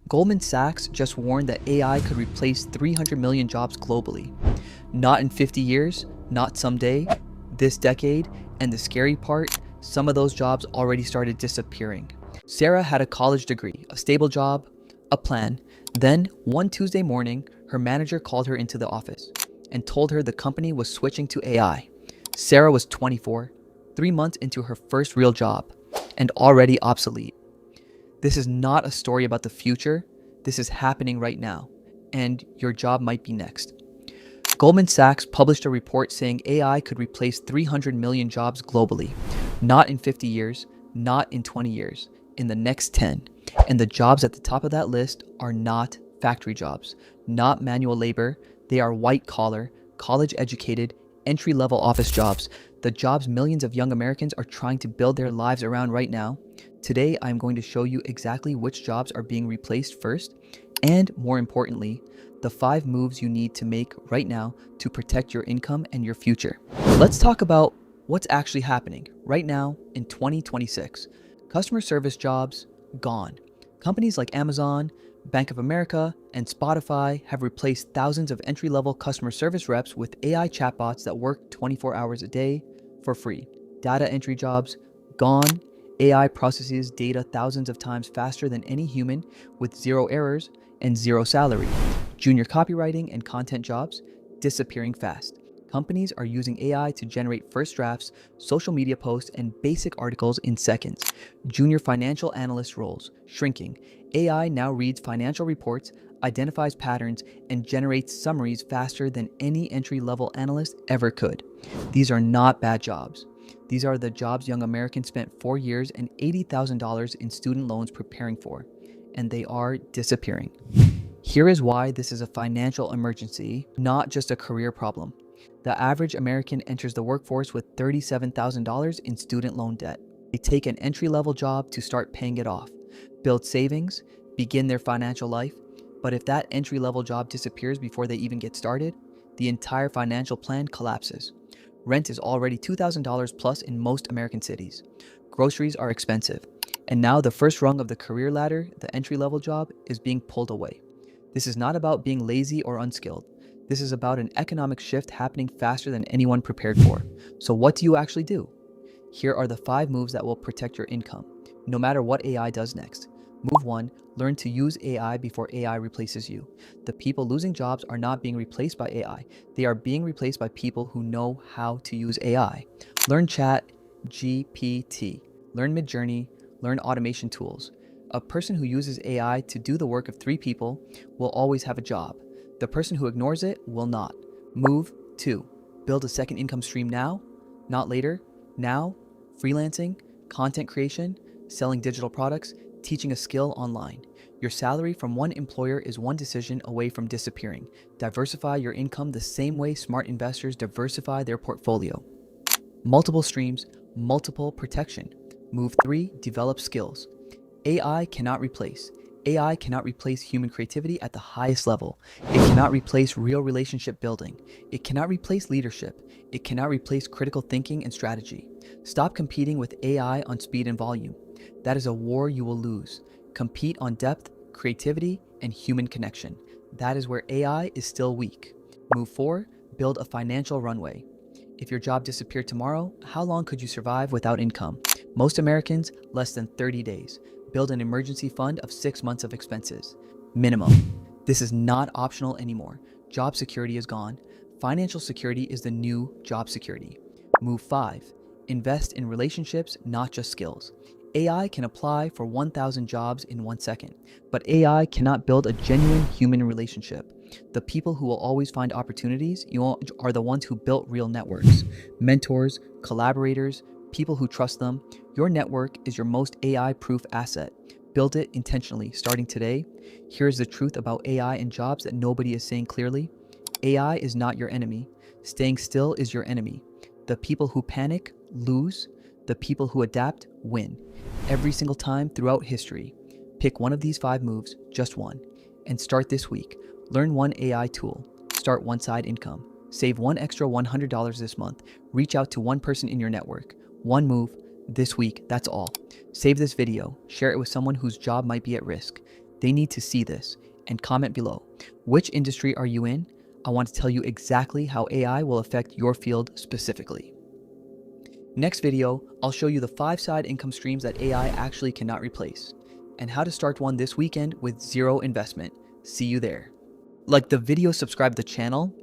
Goldman Sachs just warned that AI could replace 300 million jobs globally. Not in 50 years, not someday, this decade, and the scary part, some of those jobs already started disappearing. Sarah had a college degree, a stable job, a plan. Then, one Tuesday morning, her manager called her into the office and told her the company was switching to AI. Sarah was 24, 3 months into her first real job, and already obsolete. This is not a story about the future. This is happening right now, and your job might be next. Goldman Sachs published a report saying AI could replace 300 million jobs globally. Not in 50 years, not in 20 years, in the next 10. And the jobs at the top of that list are not factory jobs, not manual labor. They are white-collar, college-educated, entry-level office jobs, the jobs millions of young Americans are trying to build their lives around right now. Today, I'm going to show you exactly which jobs are being replaced first, and more importantly, the 5 moves you need to make right now to protect your income and your future. Let's talk about what's actually happening right now in 2026. Customer service jobs, gone. Companies like Amazon, Bank of America, and Spotify have replaced thousands of entry-level customer service reps with AI chatbots that work 24 hours a day for free. Data entry jobs, gone. AI processes data thousands of times faster than any human with 0 errors and 0 salary. Junior copywriting and content jobs, disappearing fast. Companies are using AI to generate first drafts, social media posts, and basic articles in seconds. Junior financial analyst roles, shrinking. AI now reads financial reports, identifies patterns, and generates summaries faster than any entry-level analyst ever could. These are not bad jobs. These are the jobs young Americans spent 4 years and $80,000 in student loans preparing for, and they are disappearing. Here is why this is a financial emergency, not just a career problem. The average American enters the workforce with $37,000 in student loan debt. They take an entry-level job to start paying it off, build savings, begin their financial life. But if that entry-level job disappears before they even get started, the entire financial plan collapses. Rent is already $2,000 plus in most American cities. Groceries are expensive. And now the first rung of the career ladder, the entry-level job, is being pulled away. This is not about being lazy or unskilled. This is about an economic shift happening faster than anyone prepared for. So what do you actually do? Here are the 5 moves that will protect your income, no matter what AI does next. Move 1, learn to use AI before AI replaces you. The people losing jobs are not being replaced by AI. They are being replaced by people who know how to use AI. Learn Chat GPT, learn Midjourney, learn automation tools. A person who uses AI to do the work of 3 people will always have a job. The person who ignores it will not. Move 2, build a second income stream now, not later. Now, freelancing, content creation, selling digital products, teaching a skill online. Your salary from one employer is one decision away from disappearing. Diversify your income the same way smart investors diversify their portfolio. Multiple streams, multiple protection. Move 3, develop skills. AI cannot replace. AI cannot replace human creativity at the highest level. It cannot replace real relationship building. It cannot replace leadership. It cannot replace critical thinking and strategy. Stop competing with AI on speed and volume. That is a war you will lose. Compete on depth, creativity, and human connection. That is where AI is still weak. Move 4, build a financial runway. If your job disappeared tomorrow, how long could you survive without income? Most Americans, less than 30 days. Build an emergency fund of 6 months of expenses. Minimum. This is not optional anymore. Job security is gone. Financial security is the new job security. Move 5. Invest in relationships, not just skills. AI can apply for 1,000 jobs in 1 second, but AI cannot build a genuine human relationship. The people who will always find opportunities are the ones who built real networks. Mentors, collaborators, people who trust them. Your network is your most AI-proof asset. Build it intentionally, starting today. Here's the truth about AI and jobs that nobody is saying clearly. AI is not your enemy. Staying still is your enemy. The people who panic lose. The people who adapt win. Every single time throughout history. Pick one of these 5 moves, just one, and start this week. Learn one AI tool. Start one side income. Save one extra $100 this month. Reach out to one person in your network. One move this week, that's all. Save this video. Share it with someone whose job might be at risk. They need to see this, and comment below. Which industry are you in? I want to tell you exactly how AI will affect your field specifically. Next video, I'll show you the 5 side income streams that AI actually cannot replace, and how to start one this weekend with zero investment. See you there. Like the video, subscribe to the channel,